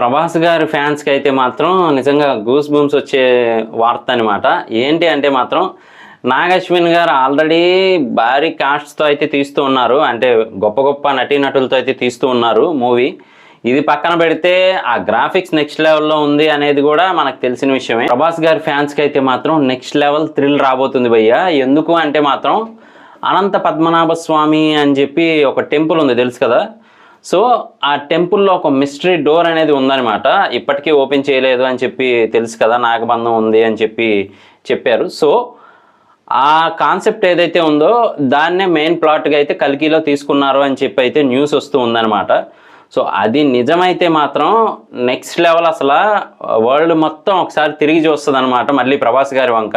ప్రభాస్ గారి ఫ్యాన్స్కి అయితే మాత్రం నిజంగా గూస్ బూమ్స్ వచ్చే వార్త అనమాట. ఏంటి అంటే మాత్రం నాగ్ అశ్విన్ గారు ఆల్రెడీ భారీ కాస్ట్తో అయితే తీస్తూ ఉన్నారు, అంటే గొప్ప గొప్ప నటీనటులతో అయితే తీస్తూ ఉన్నారు మూవీ. ఇది పక్కన పెడితే ఆ గ్రాఫిక్స్ నెక్స్ట్ లెవెల్లో ఉంది అనేది కూడా మనకు తెలిసిన విషయమే. ప్రభాస్ గారి ఫ్యాన్స్కి అయితే మాత్రం నెక్స్ట్ లెవెల్ థ్రిల్ రాబోతుంది భయ్య. ఎందుకు అంటే మాత్రం అనంత పద్మనాభ స్వామి అని చెప్పి ఒక టెంపుల్ ఉంది, తెలుసు కదా. సో ఆ టెంపుల్లో ఒక మిస్టరీ డోర్ అనేది ఉందన్నమాట. ఇప్పటికీ ఓపెన్ చేయలేదు అని చెప్పి తెలుసు కదా, నాగబంధం ఉంది అని చెప్పారు. సో ఆ కాన్సెప్ట్ ఏదైతే ఉందో దాన్నే మెయిన్ ప్లాట్గా అయితే కల్కిలో తీసుకున్నారు అని చెప్పి అయితే న్యూస్ వస్తూ ఉందన్నమాట. సో అది నిజమైతే మాత్రం నెక్స్ట్ లెవెల్, అసలు వరల్డ్ మొత్తం ఒకసారి తిరిగి చూస్తుంది అనమాట మళ్ళీ ప్రభాస్ గారి వంక.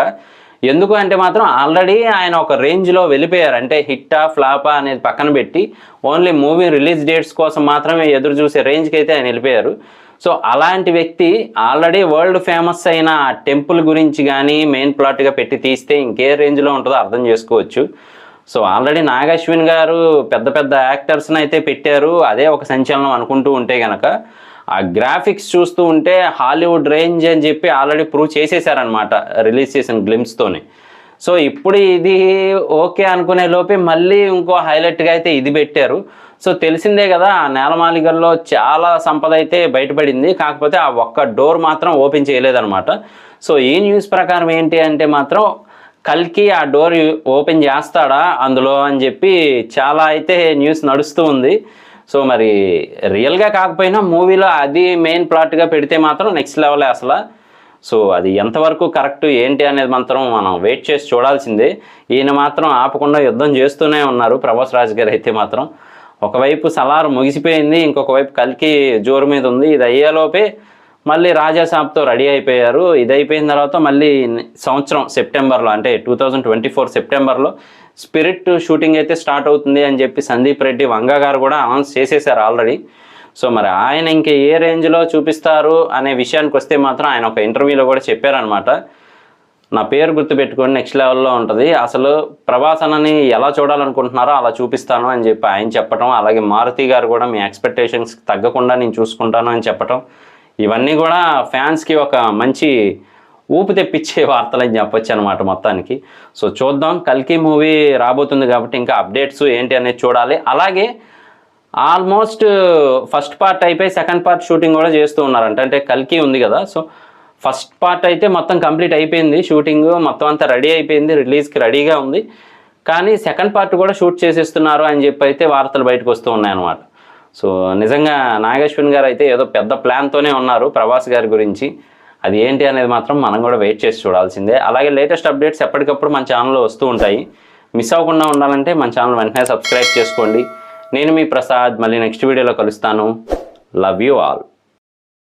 ఎందుకు అంటే మాత్రం ఆల్రెడీ ఆయన ఒక రేంజ్లో వెళ్ళిపోయారు, అంటే హిట్టా ఫ్లాపా అనేది పక్కన పెట్టి ఓన్లీ మూవీ రిలీజ్ డేట్స్ కోసం మాత్రమే ఎదురు చూసే రేంజ్కి అయితే ఆయన వెళ్ళిపోయారు. సో అలాంటి వ్యక్తి ఆల్రెడీ వరల్డ్ ఫేమస్ అయిన టెంపుల్ గురించి కానీ మెయిన్ ప్లాట్గా పెట్టి తీస్తే ఇంకే రేంజ్లో ఉంటుందో అర్థం చేసుకోవచ్చు. సో ఆల్రెడీ నాగ్ అశ్విన్ గారు పెద్ద పెద్ద యాక్టర్స్ని అయితే పెట్టారు, అదే ఒక సంచలనం అనుకుంటూ ఉంటే కనుక ఆ గ్రాఫిక్స్ చూస్తూ ఉంటే హాలీవుడ్ రేంజ్ అని చెప్పి ఆల్రెడీ ప్రూవ్ చేసేసారనమాట రిలీజ్ చేసిన గ్లిమ్స్తోని. సో ఇప్పుడు ఇది ఓకే అనుకునే లోపే మళ్ళీ ఇంకో హైలైట్గా అయితే ఇది పెట్టారు. సో తెలిసిందే కదా, ఆ నేలమాలిగల్లో చాలా సంపద అయితే బయటపడింది, కాకపోతే ఆ ఒక్క డోర్ మాత్రం ఓపెన్ చేయలేదన్నమాట. సో ఈ న్యూస్ ప్రకారం ఏంటి అంటే మాత్రం కల్కి ఆ డోర్ ఓపెన్ చేస్తాడా అందులో అని చెప్పి చాలా అయితే న్యూస్ నడుస్తూ ఉంది. సో మరి రియల్గా కాకపోయినా మూవీలో అది మెయిన్ ప్లాట్గా పెడితే మాత్రం నెక్స్ట్ లెవెలే అసలు. సో అది ఎంతవరకు కరెక్ట్ ఏంటి అనేది మాత్రం మనం వెయిట్ చేసి చూడాల్సిందే. ఈయన మాత్రం ఆపకుండా యుద్ధం చేస్తూనే ఉన్నారు ప్రభాస్ రాజ్ గారు అయితే మాత్రం. ఒకవైపు సలార్ ముగిసిపోయింది, ఇంకొక వైపు కల్కి జోరు మీద ఉంది. ఇది అయ్యేలోపే మళ్ళీ రాజాసాబ్తో రెడీ అయిపోయారు. ఇది అయిపోయిన తర్వాత మళ్ళీ సంవత్సరం సెప్టెంబర్లో, అంటే 2024 సెప్టెంబర్లో స్పిరిట్ షూటింగ్ అయితే స్టార్ట్ అవుతుంది అని చెప్పి సందీప్ రెడ్డి వంగ గారు కూడా అనౌన్స్ చేసేసారు ఆల్రెడీ. సో మరి ఆయన ఇంక ఏ రేంజ్లో చూపిస్తారు అనే విషయానికి వస్తే మాత్రం ఆయన ఒక ఇంటర్వ్యూలో కూడా చెప్పారనమాట, నా పేరు గుర్తుపెట్టుకొని నెక్స్ట్ లెవెల్లో ఉంటుంది, అసలు ప్రభాస్ అన్నని ఎలా చూడాలనుకుంటున్నారో అలా చూపిస్తాను అని చెప్పి ఆయన చెప్పటం. అలాగే మారుతి గారు కూడా మీ ఎక్స్పెక్టేషన్స్కి తగ్గకుండా నేను చూసుకుంటాను అని చెప్పటం. ఇవన్నీ కూడా ఫ్యాన్స్కి ఒక మంచి ఊపు తెప్పించే వార్తలని చెప్పొచ్చు అనమాట మొత్తానికి. సో చూద్దాం, కల్కి మూవీ రాబోతుంది కాబట్టి ఇంకా అప్డేట్స్ ఏంటి అనేది చూడాలి. అలాగే ఆల్మోస్ట్ ఫస్ట్ పార్ట్ అయిపోయి సెకండ్ పార్ట్ షూటింగ్ కూడా చేస్తూ ఉన్నారంట, అంటే కల్కి ఉంది కదా. సో ఫస్ట్ పార్ట్ అయితే మొత్తం కంప్లీట్ అయిపోయింది, షూటింగ్ మొత్తం అంతా రెడీ అయిపోయింది, రిలీజ్కి రెడీగా ఉంది. కానీ సెకండ్ పార్ట్ కూడా షూట్ చేసేస్తున్నారు అని చెప్పి అయితే వార్తలు బయటకు వస్తూ ఉన్నాయన్నమాట. సో నిజంగా నాగ్ అశ్విన్ గారు అయితే ఏదో పెద్ద ప్లాన్తోనే ఉన్నారు ప్రభాస్ గారి గురించి. అది ఏంటి అనేది మాత్రం మనం కూడా వెయిట్ చేసి చూడాల్సిందే. అలాగే లేటెస్ట్ అప్డేట్స్ ఎప్పటికప్పుడు మన ఛానల్లో వస్తూ ఉంటాయి, మిస్ అవ్వకుండా ఉండాలంటే మన ఛానల్ వెంటనే సబ్స్క్రైబ్ చేసుకోండి. నేను మీ ప్రసాద్, మళ్ళీ నెక్స్ట్ వీడియోలో కలుస్తాను. Love you all.